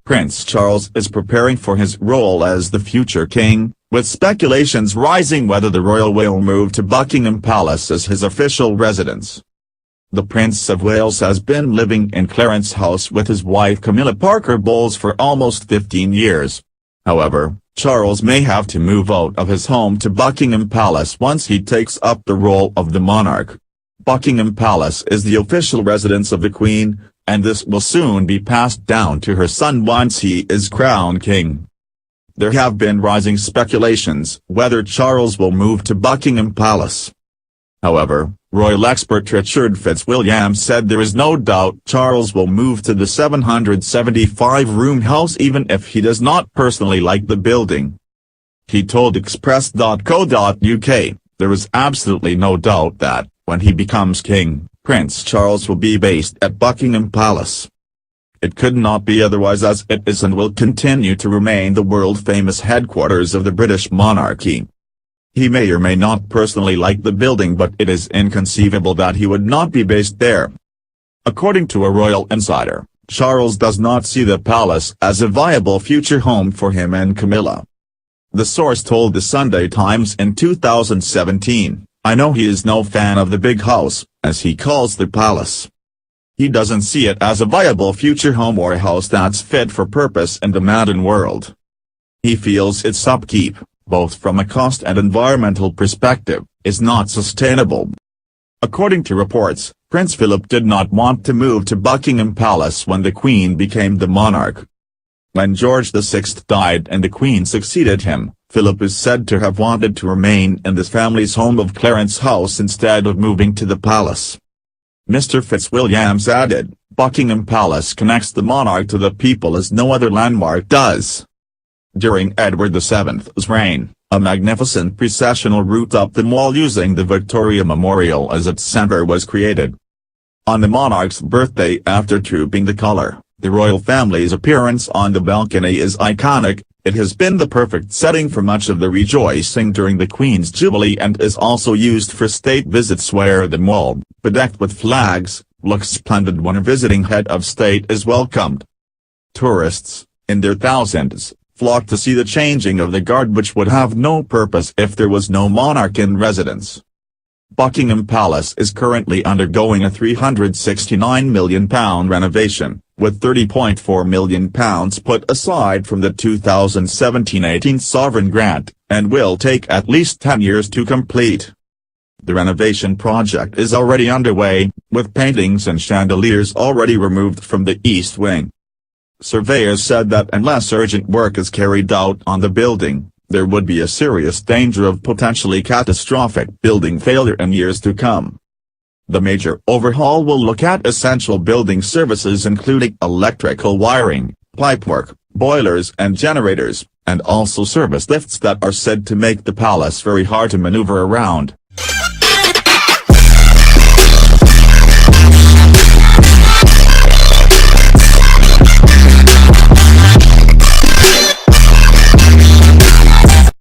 Prince Charles is preparing for his role as the future king, with speculations rising whether the royal will move to Buckingham Palace as his official residence. The Prince of Wales has been living in Clarence House with his wife Camilla Parker Bowles for almost 15 years. However, Charles may have to move out of his home to Buckingham Palace once he takes up the role of the monarch. Buckingham Palace is the official residence of the Queen, and this will soon be passed down to her son once he is crowned king. There have been rising speculations whether Charles will move to Buckingham Palace. However, royal expert Richard Fitzwilliam said there is no doubt Charles will move to the 775-room house even if he does not personally like the building. He told Express.co.uk, "There is absolutely no doubt that, when he becomes king, Prince Charles will be based at Buckingham Palace. It could not be otherwise, as it is and will continue to remain the world-famous headquarters of the British monarchy." He may or may not personally like the building, but it is inconceivable that he would not be based there. According to a royal insider, Charles does not see the palace as a viable future home for him and Camilla. The source told the Sunday Times in 2017, "I know he is no fan of the big house, as he calls the palace. He doesn't see it as a viable future home or a house that's fit for purpose in the modern world. He feels its upkeep, both from a cost and environmental perspective, is not sustainable." According to reports, Prince Philip did not want to move to Buckingham Palace when the Queen became the monarch. When George VI died and the Queen succeeded him, Philip is said to have wanted to remain in his family's home of Clarence House instead of moving to the palace. Mr. Fitzwilliams added, "Buckingham Palace connects the monarch to the people as no other landmark does." During Edward VII's reign, a magnificent processional route up the Mall using the Victoria Memorial as its centre was created. On the monarch's birthday, after trooping the colour, the royal family's appearance on the balcony is iconic. It has been the perfect setting for much of the rejoicing during the Queen's Jubilee and is also used for state visits where the Mall, bedecked with flags, looks splendid when a visiting head of state is welcomed. Tourists, in their thousands, flock to see the changing of the guard, which would have no purpose if there was no monarch in residence. Buckingham Palace is currently undergoing a £369 million renovation, with £30.4 million put aside from the 2017-18 sovereign grant, and will take at least 10 years to complete. The renovation project is already underway, with paintings and chandeliers already removed from the east wing. Surveyors said that unless urgent work is carried out on the building, there would be a serious danger of potentially catastrophic building failure in years to come. The major overhaul will look at essential building services including electrical wiring, pipework, boilers and generators, and also service lifts that are said to make the palace very hard to maneuver around.